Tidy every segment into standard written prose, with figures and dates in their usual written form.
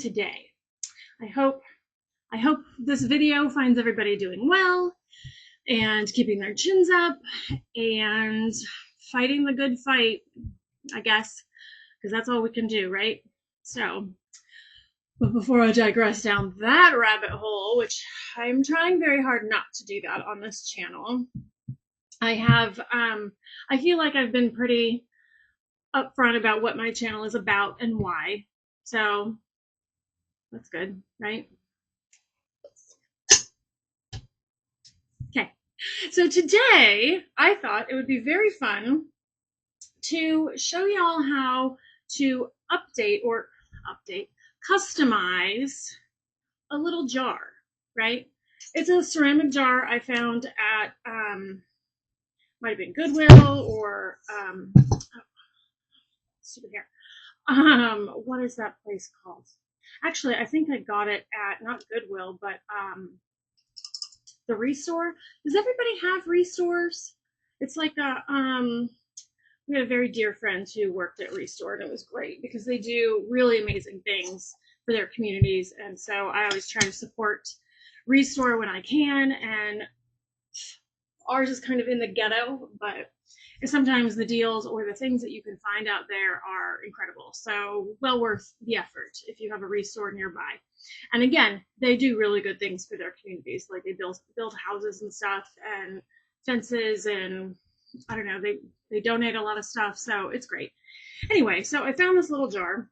today? I hope this video finds everybody doing well and keeping their chins up and fighting the good fight, I guess, because that's all we can do, right? So, but before I digress down that rabbit hole, which I'm trying very hard not to do that on this channel, I feel like I've been pretty upfront about what my channel is about and why. So that's good, right? Okay. So today I thought it would be very fun to show y'all how to customize a little jar, right? It's a ceramic jar I found at, might have been Goodwill or, what is that place called? Actually, I think I got it at, not Goodwill, but the Restore. Does everybody have Restores? It's like we had a very dear friend who worked at Restore, and it was great because they do really amazing things for their communities. And so I always try to support Restore when I can. And ours is kind of in the ghetto, but sometimes the deals or the things that you can find out there are incredible. So well worth the effort if you have a Restore nearby. And again, they do really good things for their communities. Like they build houses and stuff and fences, and I don't know, they donate a lot of stuff. So it's great. Anyway, so I found this little jar,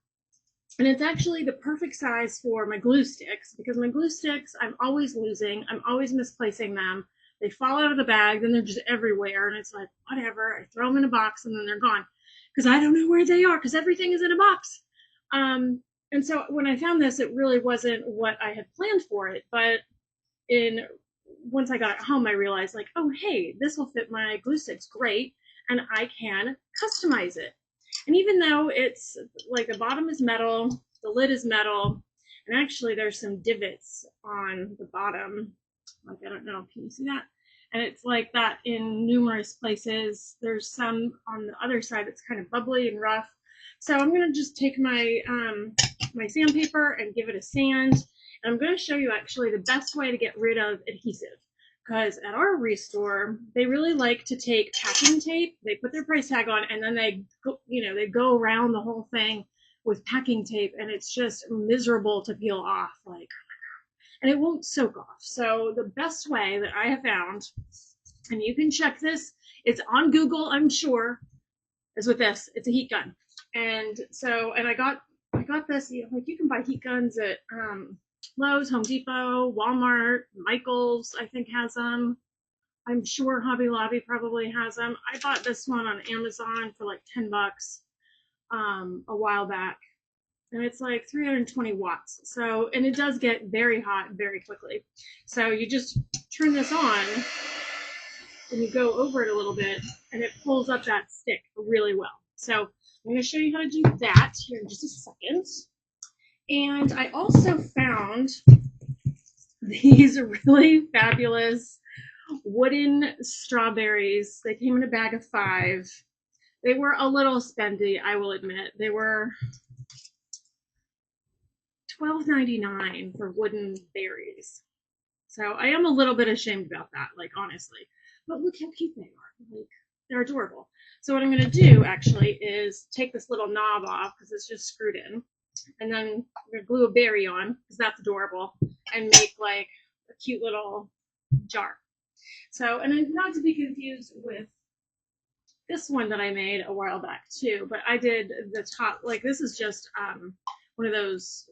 and it's actually the perfect size for my glue sticks, because my glue sticks, I'm always losing. I'm always misplacing them. They fall out of the bag, then they're just everywhere, and it's like, whatever. I throw them in a box, and then they're gone because I don't know where they are because everything is in a box. And so when I found this, it really wasn't what I had planned for it, but once I got it home, I realized, like, oh, hey, this will fit my glue sticks great, and I can customize it. And even though it's like the bottom is metal, the lid is metal, and actually there's some divots on the bottom. Like, I don't know, can you see that? And it's like that in numerous places. There's some on the other side that's kind of bubbly and rough. So I'm going to just take my my sandpaper and give it a sand. And I'm going to show you actually the best way to get rid of adhesive. Because at our Restore, they really like to take packing tape. They put their price tag on, and then they go around the whole thing with packing tape, and it's just miserable to peel off. Like, and it won't soak off. So the best way that I have found, and you can check this, it's on Google, I'm sure, is with this. It's a heat gun. And so, and I got this, like, you can buy heat guns at Lowe's, Home Depot, Walmart, Michael's, I think, has them. I'm sure Hobby Lobby probably has them. I bought this one on Amazon for like $10 a while back. And it's like 320 watts. So, and it does get very hot very quickly. So you just turn this on and you go over it a little bit, and it pulls up that stick really well. So I'm going to show you how to do that here in just a second. And I also found these really fabulous wooden strawberries. They came in a bag of 5. They were a little spendy, I will admit. They were $12.99 for wooden berries. So I am a little bit ashamed about that, like, honestly. But look how cute they are. Like, they're adorable. So what I'm going to do, actually, is take this little knob off because it's just screwed in. And then I'm going to glue a berry on because that's adorable, and make like a cute little jar. So, and not to be confused with this one that I made a while back too, but I did the top, like, this is just one of those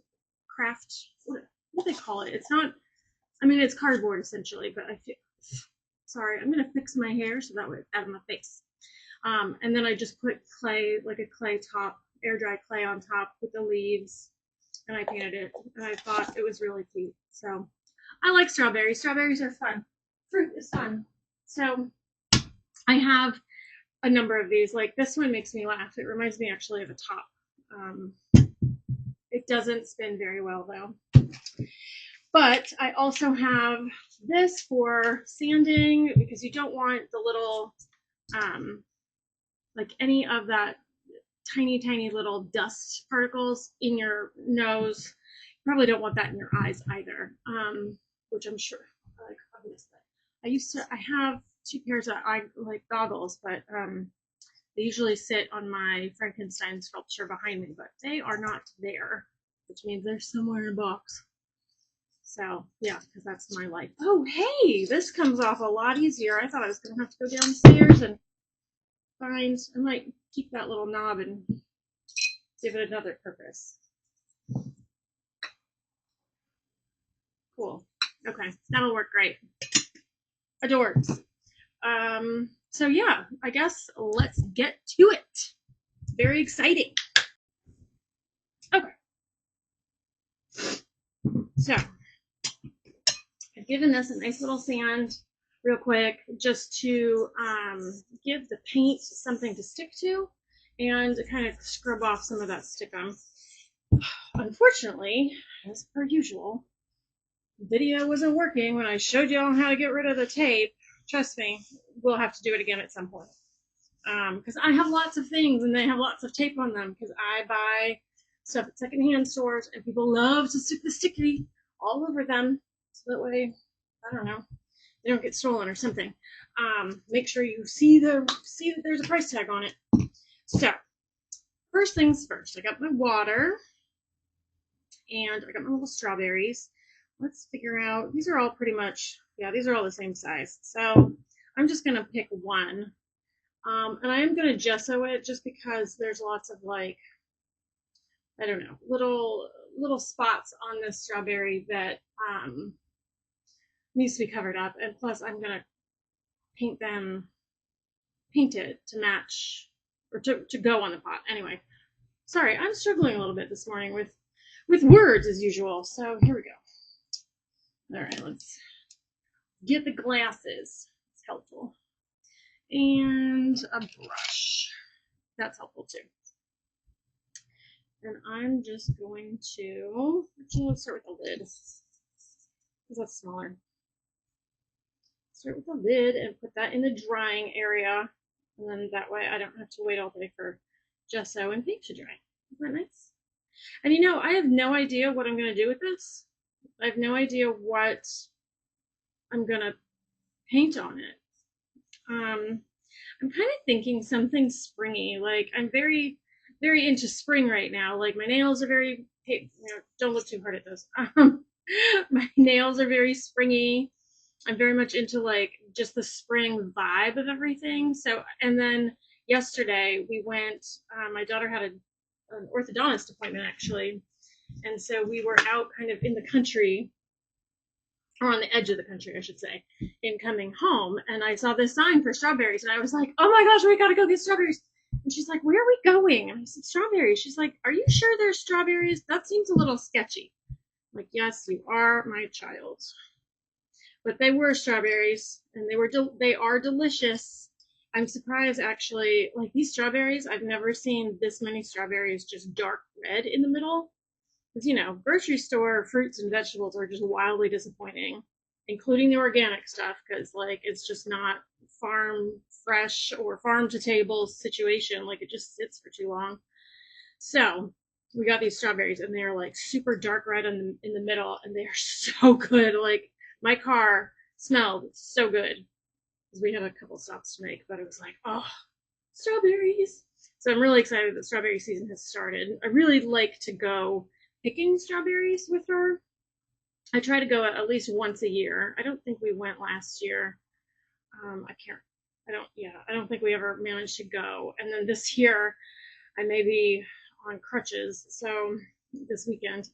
craft, what do they call it? It's not, I mean, it's cardboard essentially, but sorry, I'm going to fix my hair so that way it's out of my face. And then I just put clay, like a clay top, air dry clay on top with the leaves, and I painted it, and I thought it was really cute. So I like strawberries. Strawberries are fun. Fruit is fun. So I have a number of these. Like, this one makes me laugh. It reminds me actually of a top. It doesn't spin very well though. But I also have this for sanding, because you don't want the little, like, any of that tiny little dust particles in your nose. Probably don't want that in your eyes either, which I'm sure, like, obviously. I have two pairs of eye, like, goggles, but they usually sit on my Frankenstein sculpture behind me, but they are not there, which means they're somewhere in a box. So, yeah, because that's my life. Oh, hey, this comes off a lot easier. I thought I was going to have to go downstairs and find, I might keep that little knob and give it another purpose. Cool. Okay, that'll work great. Adored. So yeah, I guess let's get to it. Very exciting. Okay. So I've given this a nice little sand real quick just to give the paint something to stick to and to kind of scrub off some of that stickum. Unfortunately, as per usual, the video wasn't working when I showed y'all how to get rid of the tape. Trust me, we'll have to do it again at some point. Because I have lots of things and they have lots of tape on them because I buy stuff at secondhand stores and people love to stick the sticky all over them so that way, I don't know, they don't get stolen or something. Make sure you see that there's a price tag on it. So first things first, I got my water and I got my little strawberries. Let's figure out, these are all pretty much, yeah, these are all the same size. So I'm just gonna pick one. And I am going to gesso it just because there's lots of, like, I don't know, little spots on this strawberry that needs to be covered up. And plus I'm going to paint it to match or to go on the pot. Anyway, sorry, I'm struggling a little bit this morning with words as usual. So here we go. All right, let's get the glasses. It's helpful. And a brush. That's helpful too. And I'm just going to, actually let's start with the lid, because that's smaller. Start with the lid and put that in the drying area. And then that way I don't have to wait all day for gesso and paint to dry. Isn't that nice? And you know, I have no idea what I'm going to do with this. I have no idea what I'm going to paint on it. I'm kind of thinking something springy. Like, I'm very into spring right now. Like, my nails are very, hey, don't look too hard at those. My nails are very springy. I'm very much into, like, just the spring vibe of everything. So, and then yesterday we went, my daughter had an orthodontist appointment actually. And so we were out kind of in the country, or on the edge of the country, I should say, in coming home. And I saw this sign for strawberries. And I was like, oh my gosh, we got to go get strawberries. And she's like, where are we going? And I said, strawberries. She's like, are you sure there's strawberries? That seems a little sketchy. I'm like, yes, you are my child. But they were strawberries, and they are delicious. I'm surprised, actually, like, these strawberries, I've never seen this many strawberries just dark red in the middle. Because, you know, grocery store fruits and vegetables are just wildly disappointing, including the organic stuff, because, like, it's just not farm fresh or farm to table situation. Like, it just sits for too long. So we got these strawberries, and they're, like, super dark red in the middle, and they are so good. Like, my car smelled so good, because we had a couple stops to make, but it was like, oh, strawberries. So I'm really excited that strawberry season has started. I really like to go picking strawberries with her. I try to go at least once a year. I don't think we went last year. I don't think we ever managed to go. And then this year, I may be on crutches. So this weekend,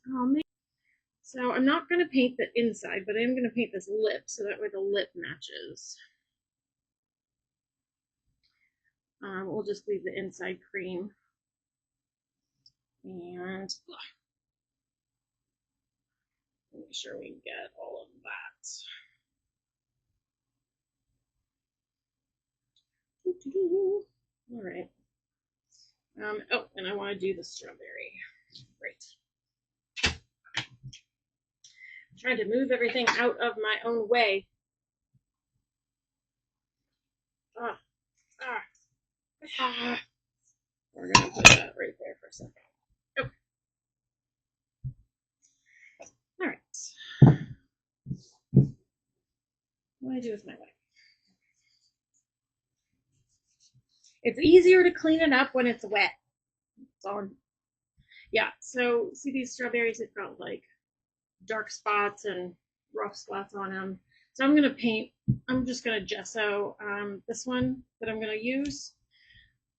so I'm not going to paint the inside, but I am going to paint this lip so that way the lip matches. We'll just leave the inside cream. And make sure we get all of that. All right. Oh, and I want to do the strawberry. Great. I'm trying to move everything out of my own way. We're going to put that right there for a second. Okay. What do I do with my wipe? It's easier to clean it up when it's wet. So, yeah, so see these strawberries? They've got like dark spots and rough spots on them. So I'm going to paint, I'm just going to gesso this one that I'm going to use.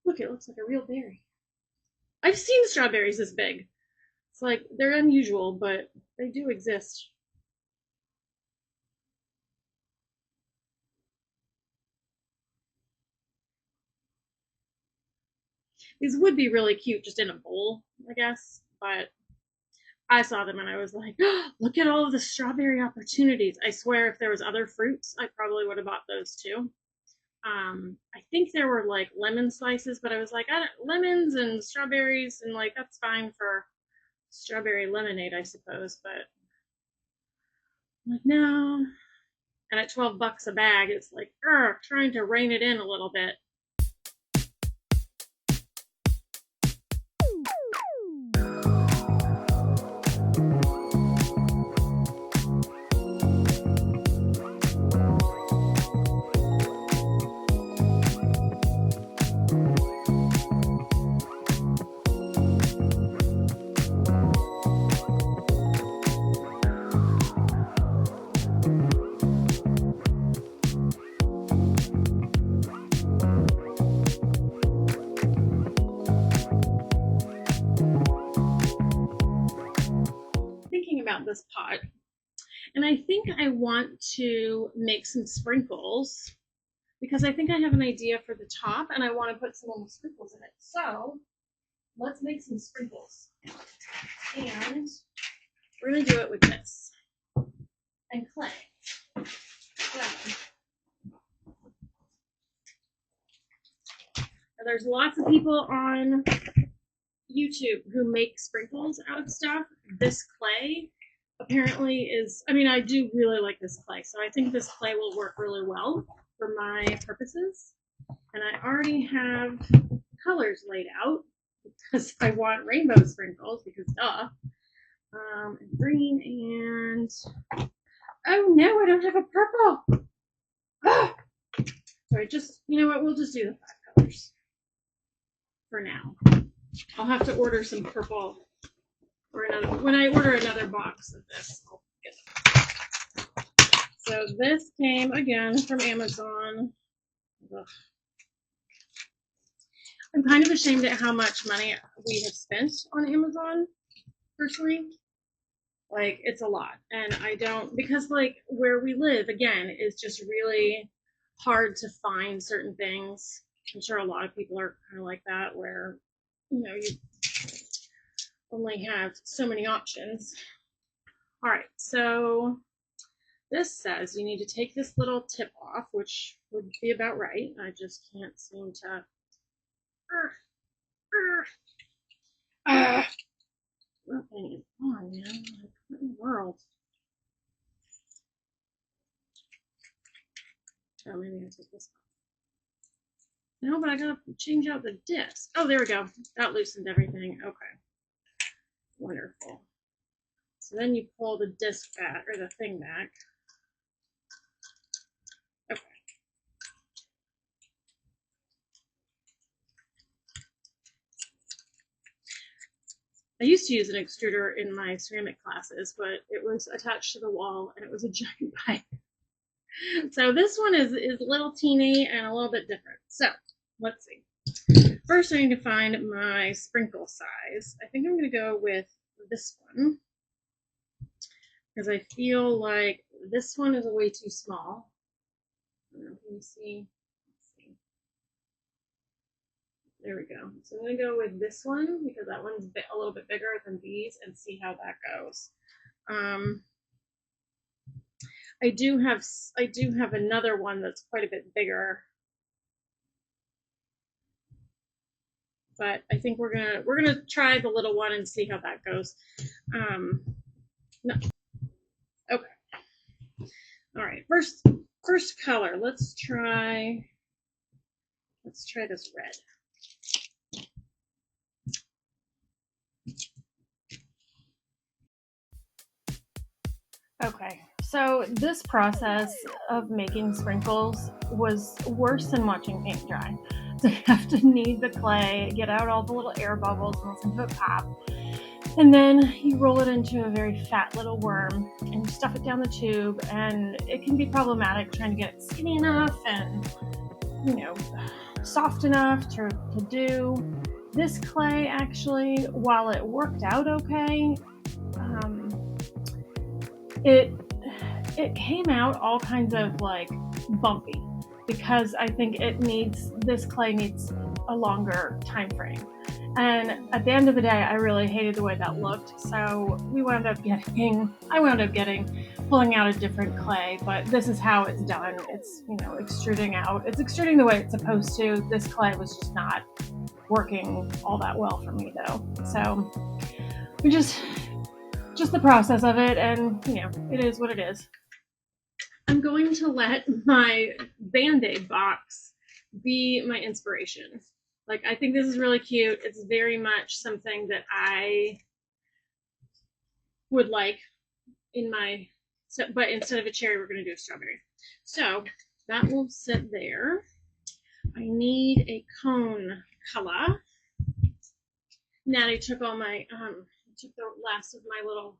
Look, it looks like a real berry. I've seen strawberries this big. It's like, they're unusual, but they do exist. These would be really cute just in a bowl, I guess, but I saw them and I was like, oh, look at all of the strawberry opportunities. I swear if there was other fruits, I probably would have bought those too. I think there were like lemon slices, but I was like, lemons and strawberries, and like that's fine for strawberry lemonade, I suppose. But I'm like, no. And at $12 a bag, it's like, trying to rein it in a little bit. About this pot, and I think I want to make some sprinkles because I think I have an idea for the top and I want to put some little sprinkles in it. So let's make some sprinkles, and we're going to do it with this and clay. So, there's lots of people on YouTube who make sprinkles out of stuff. This clay apparently is, I mean, I do really like this clay, so I think this clay will work really well for my purposes. And I already have colors laid out because I want rainbow sprinkles, because duh. And green and, oh no, I don't have a purple. Ah! So I just, you know what, we'll just do the 5 colors for now. I'll have to order some purple or another, when I order another box of this, I'll get it. So this came again from Amazon. Ugh. I'm kind of ashamed at how much money we have spent on Amazon, personally. Like, it's a lot. And I don't, because like where we live, again, is just really hard to find certain things. I'm sure a lot of people are kind of like that, where, you know, you only have so many options. All right, so this says you need to take this little tip off, which would be about right. I just can't seem to. What thing is on, man? Like, what in the world? Oh, maybe I take this off. No, but I gotta change out the disc. Oh, there we go. That loosened everything. Okay. Wonderful. So then you pull the disc back, or the thing back. Okay. I used to use an extruder in my ceramic classes, but it was attached to the wall and it was a giant pipe. So this one is a little teeny and a little bit different. So let's see. First, I need to find my sprinkle size. I think I'm going to go with this one because I feel like this one is way too small. I don't know, can you see? Let's see. There we go. So I'm going to go with this one because that one's a little bit bigger than these, and see how that goes. I do have another one that's quite a bit bigger, but I think we're gonna try the little one and see how that goes. No. Okay. All right. First color. Let's try this red. Okay, So this process of making sprinkles was worse than watching paint dry. So you have to knead the clay, get out all the little air bubbles and listen to it pop. And then you roll it into a very fat little worm and you stuff it down the tube, and it can be problematic trying to get it skinny enough and, you know, soft enough to do. This clay actually, while it worked out okay, it came out all kinds of like bumpy, because I think this clay needs a longer time frame. And at the end of the day, I really hated the way that looked. So I wound up pulling out a different clay, but this is how it's done. It's, extruding out. It's extruding the way it's supposed to. This clay was just not working all that well for me though. So we just the process of it, and it is what it is. I'm going to let my Band-Aid box be my inspiration. Like, I think this is really cute. It's very much something that I would like but instead of a cherry, we're going to do a strawberry. So that will sit there. I need a cone color. Natty took all my, took the last of my little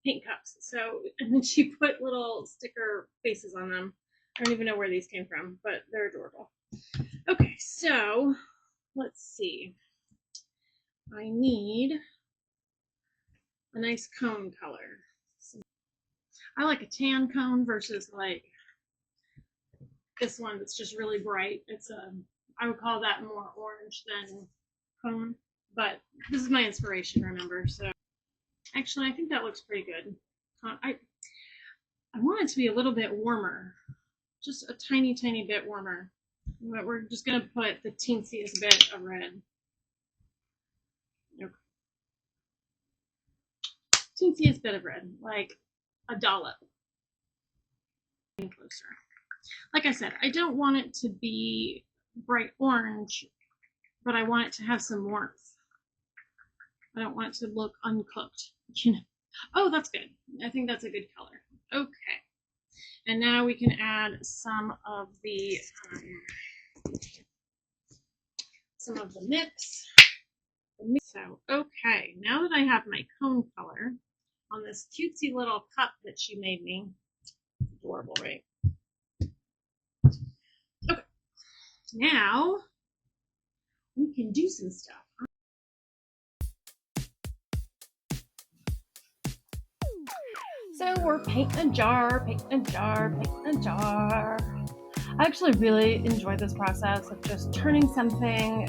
paint cups. So, and then she put little sticker faces on them. I don't even know where these came from, but they're adorable. Okay, so let's see. I need a nice cone color. I like a tan cone versus like this one that's just really bright. I would call that more orange than cone, but this is my inspiration, remember? So actually, I think that looks pretty good. I want it to be a little bit warmer, just a tiny, tiny bit warmer. But we're just gonna put the teensiest bit of red. Okay. Teensiest bit of red, like a dollop. Closer. Like I said, I don't want it to be bright orange, but I want it to have some warmth. I don't want it to look uncooked. Oh, that's good. I think that's a good color. Okay. And now we can add some of the mix. So, okay, now that I have my cone color on this cutesy little cup that she made me, adorable, right? Okay, now we can do some stuff. So we're painting a jar. I actually really enjoyed this process of just turning something,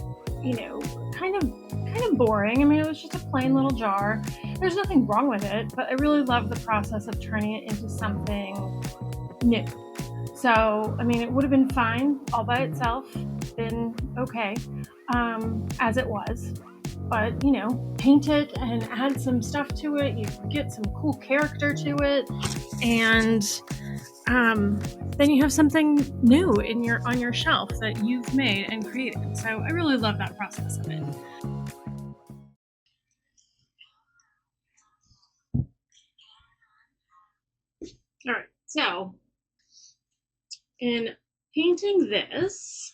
kind of boring. I mean, it was just a plain little jar. There's nothing wrong with it, but I really love the process of turning it into something new. So, I mean, it would have been fine all by itself, been okay, as it was. But, paint it and add some stuff to it. You get some cool character to it, and then you have something new on your shelf that you've made and created. So I really love that process of it. All right, so in painting this,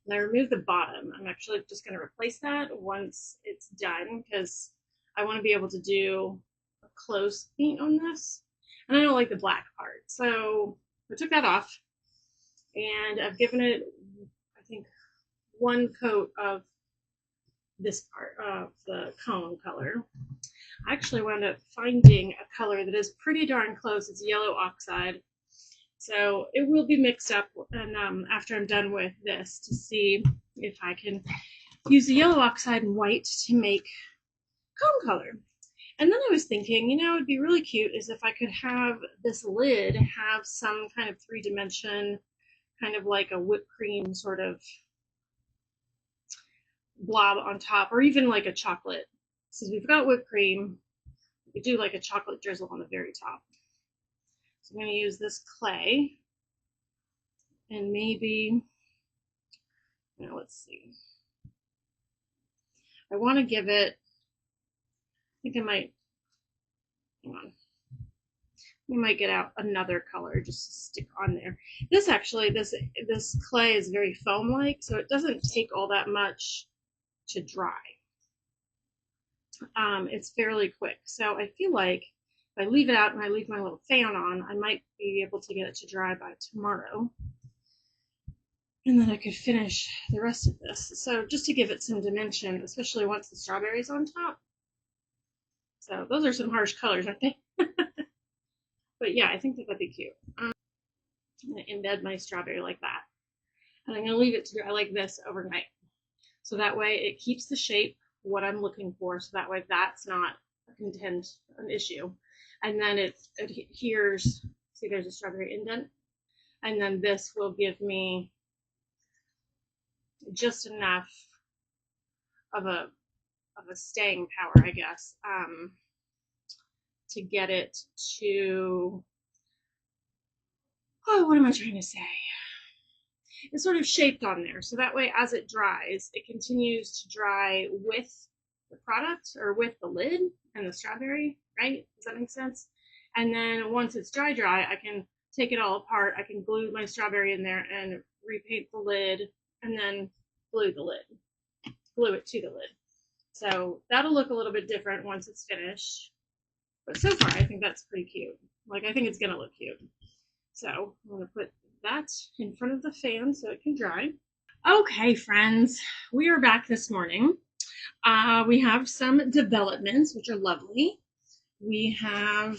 and I remove the bottom, I'm actually just going to replace that once it's done, because I want to be able to do a close paint on this, and I don't like the black part. So I took that off, and I've given it, I think, one coat of this part of the cone color. I actually wound up finding a color that is pretty darn close. It's yellow oxide. So it will be mixed up, and after I'm done with this, to see if I can use the yellow oxide and white to make cone color. And then I was thinking, it'd be really cute is if I could have this lid have some kind of 3-dimension, kind of like a whipped cream sort of blob on top, or even like a chocolate. Since we've got whipped cream, we could do like a chocolate drizzle on the very top. So I'm going to use this clay, and maybe, let's see. I want to give it, I think I might, hang on. We might get out another color just to stick on there. This actually, this clay is very foam-like, so it doesn't take all that much to dry. It's fairly quick. So I feel like if I leave it out and I leave my little fan on, I might be able to get it to dry by tomorrow. And then I could finish the rest of this. So just to give it some dimension, especially once the strawberry's on top. So those are some harsh colors, aren't they? But yeah, I think that that'd be cute. I'm going to embed my strawberry like that. And I'm going to leave it to dry like this overnight. So that way it keeps the shape, what I'm looking for. So that way that's not an issue. And then it adheres. See, there's a strawberry indent. And then this will give me just enough of a staying power, I guess, to get it to, oh, what am I trying to say? It's sort of shaped on there. So that way, as it dries, it continues to dry with the product or with the lid and the strawberry, right? Does that make sense? And then once it's dry, I can take it all apart. I can glue my strawberry in there and repaint the lid and then glue it to the lid. So that'll look a little bit different once it's finished. But so far, I think that's pretty cute. Like, I think it's gonna look cute. So I'm gonna put that in front of the fan so it can dry. Okay, friends, we are back this morning. We have some developments, which are lovely. We have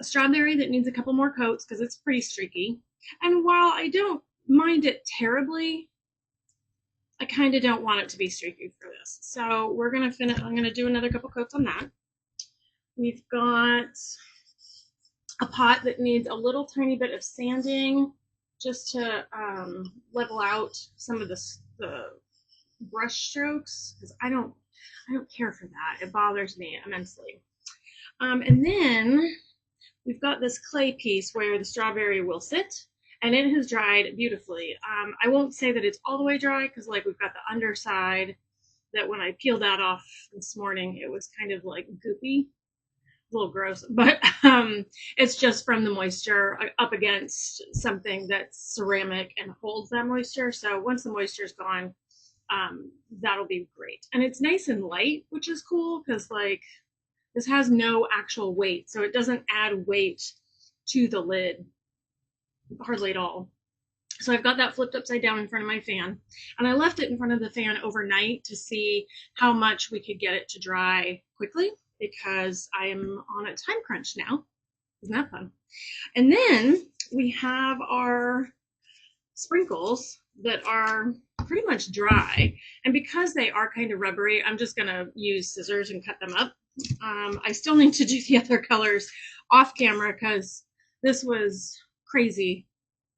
a strawberry that needs a couple more coats because it's pretty streaky. And while I don't mind it terribly, I kind of don't want it to be streaky for this. So we're gonna finish. I'm gonna do another couple coats on that. We've got a pot that needs a little tiny bit of sanding just to level out some of the brush strokes because I don't care for that. It bothers me immensely. And then we've got this clay piece where the strawberry will sit, and it has dried beautifully. I won't say that it's all the way dry because like we've got the underside that when I peeled that off this morning, it was kind of like goopy. A little gross, but it's just from the moisture up against something that's ceramic and holds that moisture. So once the moisture is gone, that'll be great. And it's nice and light, which is cool because like this has no actual weight, so it doesn't add weight to the lid hardly at all. So I've got that flipped upside down in front of my fan, and I left it in front of the fan overnight to see how much we could get it to dry quickly, because I am on a time crunch now. Isn't that fun? And then we have our sprinkles that are pretty much dry. And because they are kind of rubbery, I'm just gonna use scissors and cut them up. I still need to do the other colors off camera because this was crazy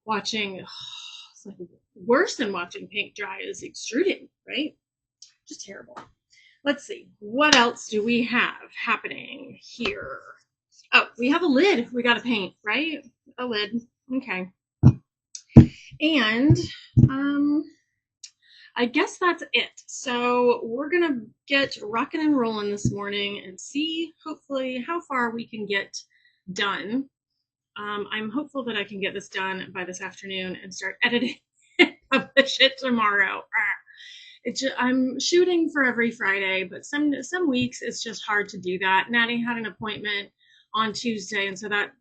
watching. It's like worse than watching paint dry is extruding, right? Just terrible. Let's see, what else do we have happening here? Oh, we have a lid we got to paint, right? A lid, okay. And I guess that's it. So we're gonna get rocking and rolling this morning and see hopefully how far we can get done. I'm hopeful that I can get this done by this afternoon and start editing and publish it tomorrow. I'm shooting for every Friday, but some weeks it's just hard to do that. Natty had an appointment on Tuesday, and so that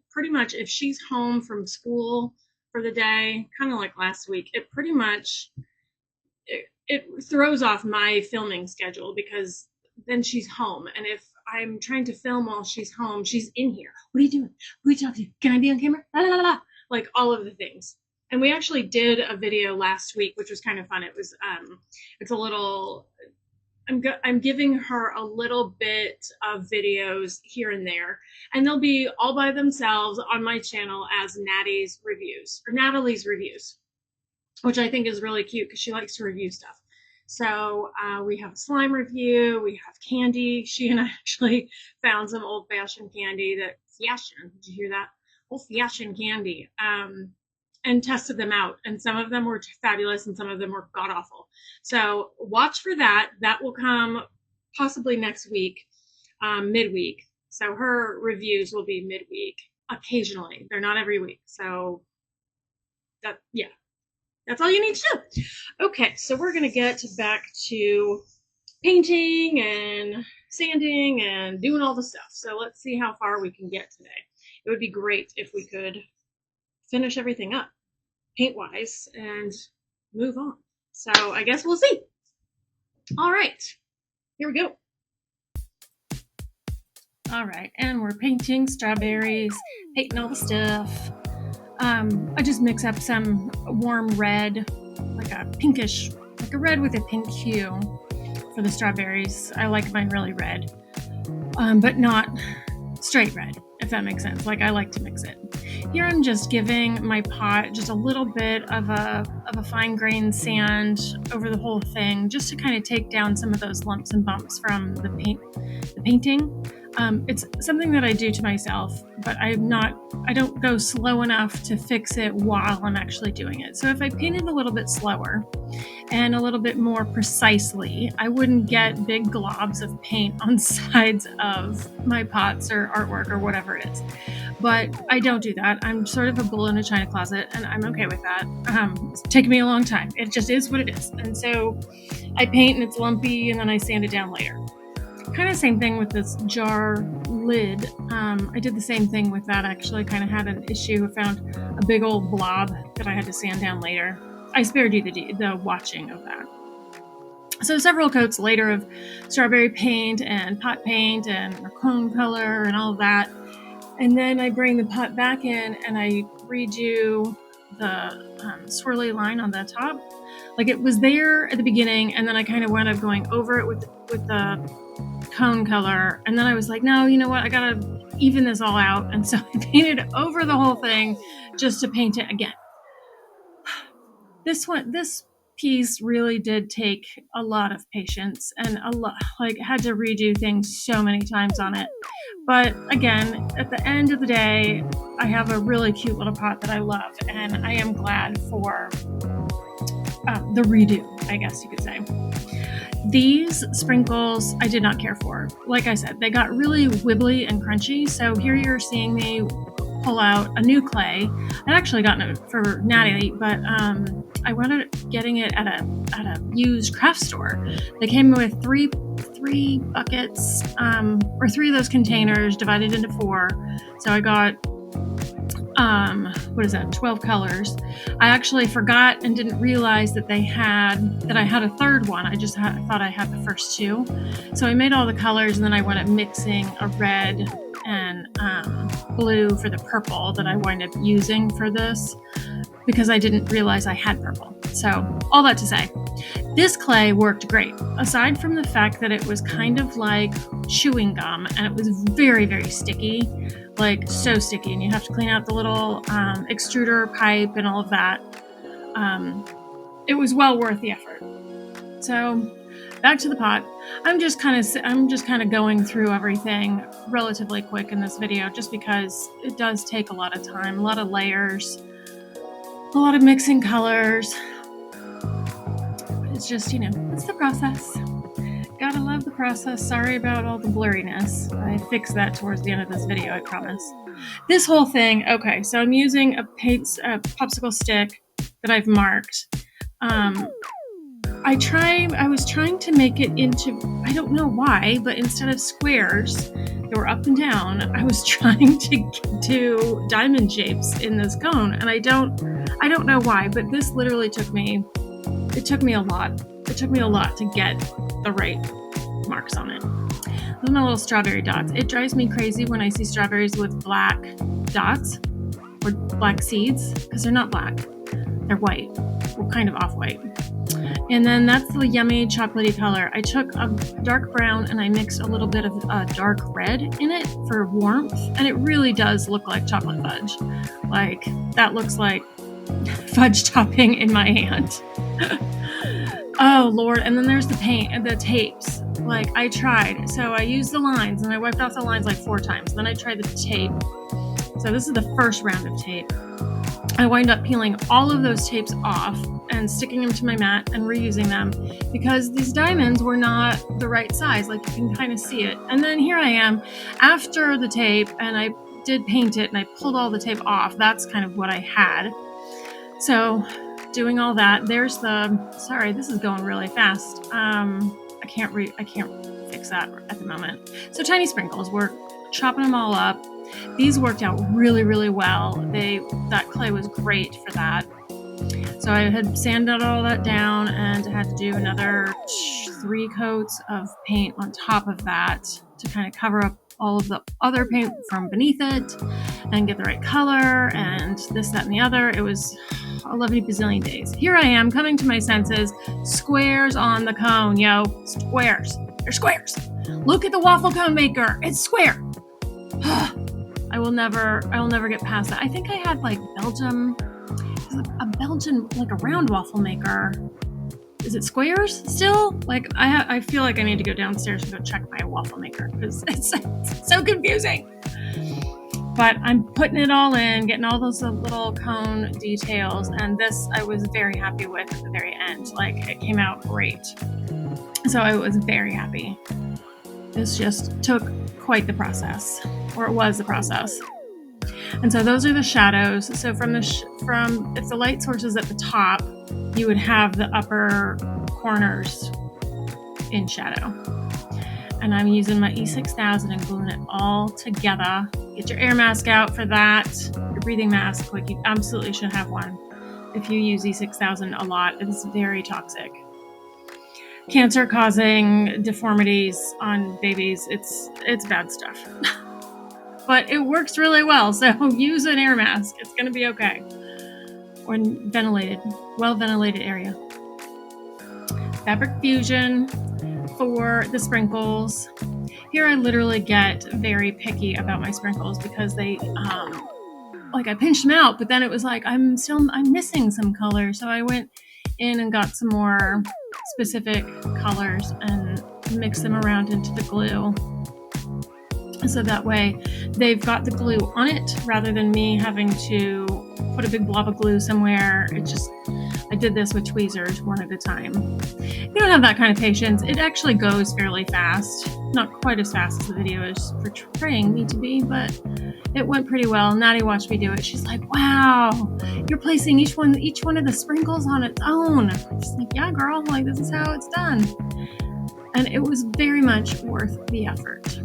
pretty much, if she's home from school for the day, kind of like last week, it pretty much it throws off my filming schedule because then she's home, and if I'm trying to film while she's home, she's in here. What are you doing? Who are you talking to? Can I be on camera? La, la, la, la. Like all of the things. And we actually did a video last week, which was kind of fun. It was, it's a little, I'm giving her a little bit of videos here and there, and they'll be all by themselves on my channel as Natalie's reviews, which I think is really cute because she likes to review stuff. So we have a slime review, we have candy. She and I actually found some old-fashioned candy did you hear that? Old-fashioned candy. And tested them out, and some of them were fabulous and some of them were god-awful. So watch for that. That will come possibly next week, midweek. So her reviews will be midweek occasionally. They're not every week. So yeah, that's all you need to know. Okay, so we're going to get back to painting and sanding and doing all the stuff. So let's see how far we can get today. It would be great if we could finish everything up paint-wise and move on. So I guess we'll see. All right, here we go. All right, and we're painting strawberries, painting all the stuff. I just mix up some warm red, like a pinkish, like a red with a pink hue for the strawberries. I like mine really red, but not straight red, if that makes sense. Like I like to mix it. Here I'm just giving my pot just a little bit of a fine grained sand over the whole thing, just to kind of take down some of those lumps and bumps from the painting. It's something that I do to myself, but I don't go slow enough to fix it while I'm actually doing it. So if I painted a little bit slower and a little bit more precisely, I wouldn't get big globs of paint on sides of my pots or artwork or whatever it is. But I don't do that. I'm sort of a bull in a china closet, and I'm okay with that. It's taken me a long time. It just is what it is. And so I paint and it's lumpy, and then I sand it down later. Kind of same thing with this jar lid. I did the same thing with that, actually. Kind of had an issue. I found a big old blob that I had to sand down later. I spared you the watching of that. So several coats later of strawberry paint and pot paint and cone color and all of that. And then I bring the pot back in and I redo the swirly line on the top. Like it was there at the beginning, and then I kind of wound up going over it with the cone color. And then I was like, no, you know what? I gotta even this all out. And so I painted over the whole thing just to paint it again. This piece really did take a lot of patience and had to redo things so many times on it. But again, at the end of the day, I have a really cute little pot that I love, and I am glad for the redo, I guess you could say. These sprinkles I did not care for. Like I said, they got really wibbly and crunchy. So here you're seeing me pull out a new clay. I'd actually gotten it for Natty, but I wound up getting it at a used craft store. They came with three buckets, or three of those containers divided into 4. So I got 12 colors. I actually forgot and didn't realize that I had a third one. I just thought I had the first 2. So I made all the colors, and then I wound up mixing a red and blue for the purple that I wind up using for this, because I didn't realize I had purple. So all that to say, this clay worked great, aside from the fact that it was kind of like chewing gum, and it was very, very sticky, like so sticky, and you have to clean out the little extruder pipe and all of that. It was well worth the effort. So back to the pot. I'm just kind of going through everything relatively quick in this video, just because it does take a lot of time, a lot of layers, a lot of mixing colors. It's just, it's the process. Gotta love the process. Sorry about all the blurriness. I fixed that towards the end of this video, I promise. This whole thing, okay, so I'm using a popsicle stick that I've marked. I was trying to make it into, I don't know why, but instead of squares that were up and down, I was trying to do diamond shapes in this cone, and I don't know why, but this literally took me a lot. It took me a lot to get the right marks on it. Those are my little strawberry dots. It drives me crazy when I see strawberries with black dots or black seeds, because they're not black. They're white. Well, kind of off-white. And then that's the yummy chocolatey color. I took a dark brown and I mixed a little bit of dark red in it for warmth. And it really does look like chocolate fudge. Like, that looks like fudge topping in my hand. Oh, Lord. And then there's the paint and the tapes. Like, I tried. So I used the lines and I wiped off the lines like 4 times. Then I tried the tape. So this is the first round of tape. I wind up peeling all of those tapes off and sticking them to my mat and reusing them because these diamonds were not the right size. Like, you can kind of see it. And then here I am after the tape, and I did paint it and I pulled all the tape off. That's kind of what I had. So doing all that, there's sorry, this is going really fast. I can't fix that at the moment. So tiny sprinkles, we're chopping them all up. These worked out really, really well. That clay was great for that. So I had sanded all that down and had to do another 3 coats of paint on top of that to kind of cover up all of the other paint from beneath it and get the right color and this, that, and the other. It was 11 bazillion days. Here I am coming to my senses. Squares on the cone, yo. Squares. They're squares. Look at the waffle cone maker. It's square. I will never get past that. I think I had like a Belgian, like a round waffle maker. Is it squares still? Like, I feel like I need to go downstairs and go check my waffle maker because it's so confusing. But I'm putting it all in, getting all those little cone details, and this I was very happy with at the very end. Like, it came out great. So I was very happy. This just took quite the process, or it was the process. And so those are the shadows. So from if the light source is at the top, you would have the upper corners in shadow. And I'm using my E6000 and gluing it all together. Get your air mask out for that. Your breathing mask, like, you absolutely should have one. If you use E6000 a lot, it's very toxic. Cancer-causing deformities on babies. It's bad stuff. But it works really well, so use an air mask. It's going to be okay. Or well-ventilated area. Fabric fusion for the sprinkles. Here I literally get very picky about my sprinkles because they, I pinched them out, but then it was like, I'm missing some color. So I went in and got some more specific colors and mixed them around into the glue. So that way they've got the glue on it rather than me having to put a big blob of glue somewhere. I did this with tweezers one at a time. If you don't have that kind of patience, it actually goes fairly fast. Not quite as fast as the video is portraying me to be, but it went pretty well. Natty watched me do it. She's like, wow, you're placing each one of the sprinkles on its own. I'm just like, yeah, girl, like, this is how it's done. And it was very much worth the effort.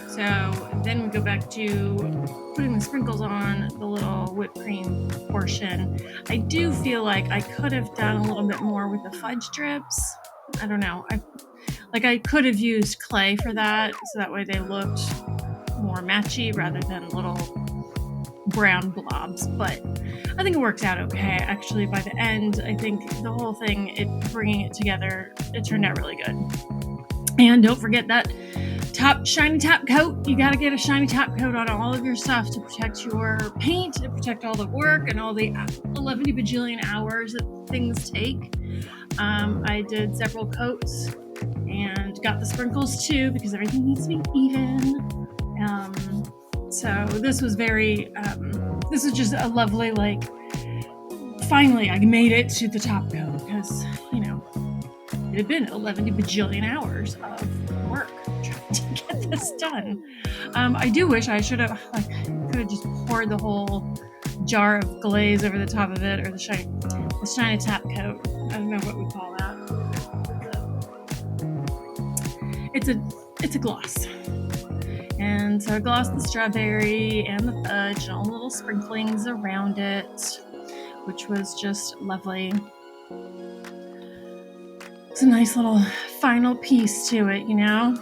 So then we go back to putting the sprinkles on the little whipped cream portion. I do feel like I could have done a little bit more with the fudge strips. I don't know. I could have used clay for that, so that way they looked more matchy rather than little brown blobs. But I think it works out okay. Actually, by the end, I think the whole thing, bringing it together, it turned out really good. And don't forget that shiny top coat. You got to get a shiny top coat on all of your stuff to protect your paint, to protect all the work and all the 11 bajillion hours that things take. I did several coats and got the sprinkles too because everything needs to be even. So this was this was just a lovely, finally I made it to the top coat because, it had been 11 bajillion hours of work trying to get this done. I do wish I could have just poured the whole jar of glaze over the top of it, or the shiny top coat. I don't know what we call that. It's a gloss. And so I glossed the strawberry and the fudge and all the little sprinklings around it, which was just lovely. It's a nice little final piece to it, you know?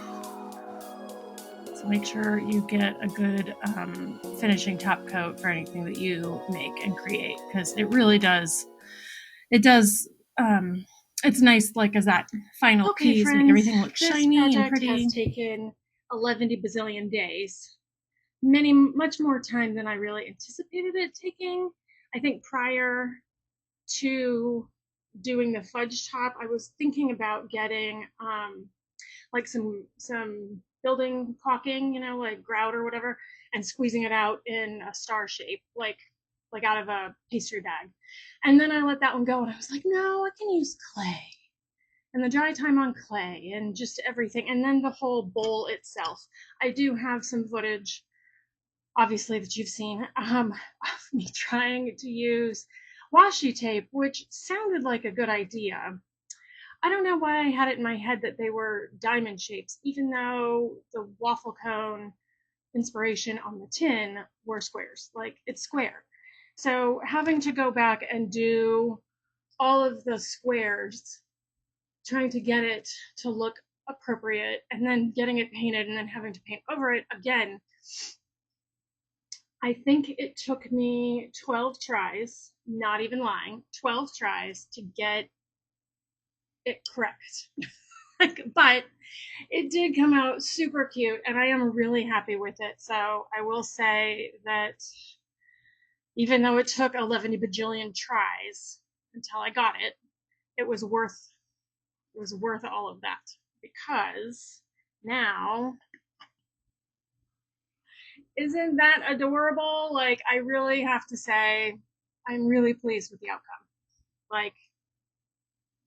So make sure you get a good finishing top coat for anything that you make and create, because it really does. It does. It's nice, like as that final piece, friends, make everything look this shiny and project pretty. has taken 11 bazillion days, much more time than I really anticipated it taking. I think prior to doing the fudge top, I was thinking about getting like some building caulking, you know, like grout or whatever, and squeezing it out in a star shape, like out of a pastry bag. And then I let that one go, and I was like, no, I can use clay. And the dry time on clay and just everything, and then the whole bowl itself. I do have some footage, obviously, that you've seen of me trying to use washi tape, which sounded like a good idea. I don't know why I had it in my head that they were diamond shapes, even though the waffle cone inspiration on the tin were squares. Like, it's square. So having to go back and do all of the squares, trying to get it to look appropriate, and then getting it painted, and then having to paint over it again. I think it took me 12 tries, not even lying, 12 tries to get it correct. But it did come out super cute, and I am really happy with it. So I will say that even though it took 11 bajillion tries until I got it, it was worth all of that, because now, isn't that adorable? Like, I really have to say, I'm really pleased with the outcome. Like,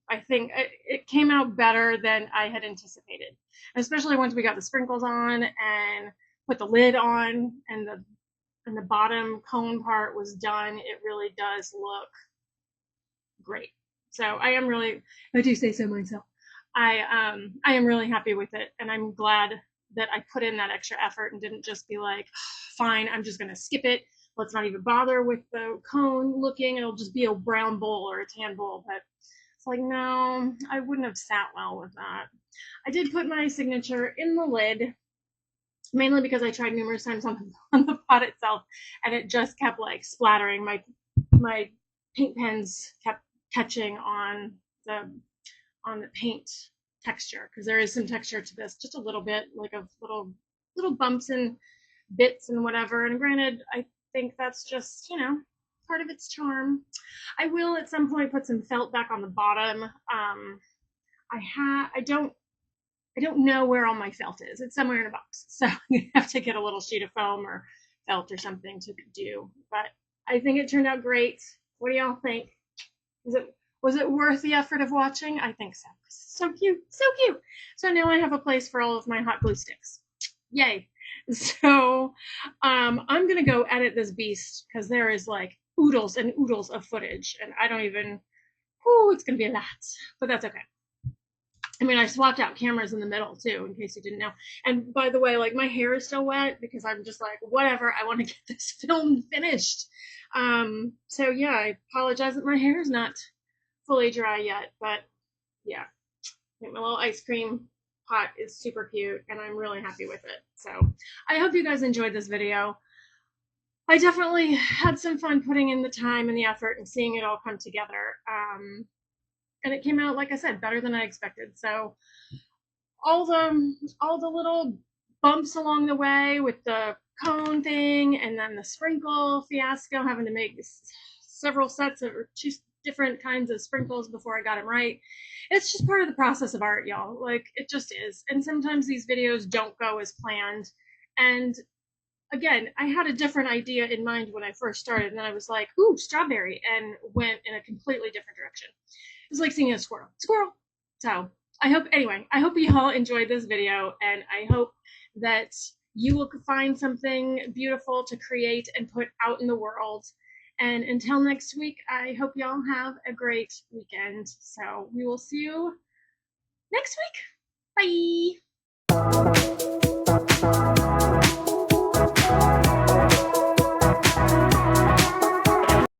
I think it came out better than I had anticipated, especially once we got the sprinkles on and put the lid on, and the bottom cone part was done. It really does look great. So I do say so myself. I am really happy with it, and I'm glad that I put in that extra effort and didn't just be like, fine, I'm just gonna skip it. Let's not even bother with the cone looking. It'll just be a brown bowl or a tan bowl. But it's like, no, I wouldn't have sat well with that. I did put my signature in the lid, mainly because I tried numerous times on the pot itself, and it just kept like splattering. My paint pens kept catching on the paint texture, because there is some texture to this, just a little bit, like of little bumps and bits and whatever. And granted, I think that's just, you know, part of its charm. I will at some point put some felt back on the bottom. I don't know where all my felt is. It's somewhere in a box, so I have to get a little sheet of foam or felt or something to do. But I think it turned out great. What do y'all think? Was it worth the effort of watching? I think so. So cute, so cute. So now I have a place for all of my hot glue sticks. Yay. So I'm gonna go edit this beast, because there is like oodles and oodles of footage, and I don't even, it's gonna be a lot, but that's okay. I mean, I swapped out cameras in the middle too, in case you didn't know. And by the way, like, my hair is still wet because I'm just like, whatever, I want to get this film finished. So yeah, I apologize that my hair is not fully dry yet, but yeah, my little ice cream pot is super cute, and I'm really happy with it. So I hope you guys enjoyed this video. I definitely had some fun putting in the time and the effort and seeing it all come together. And it came out, like I said, better than I expected. So all the little bumps along the way with the cone thing, and then the sprinkle fiasco, having to make several sets of two different kinds of sprinkles before I got them right. It's just part of the process of art, y'all. Like, it just is. And sometimes these videos don't go as planned. And again, I had a different idea in mind when I first started, and then I was like, ooh, strawberry, and went in a completely different direction. It was like seeing a squirrel. So I hope you all enjoyed this video, and I hope that you will find something beautiful to create and put out in the world. And until next week, I hope y'all have a great weekend. So we will see you next week. Bye.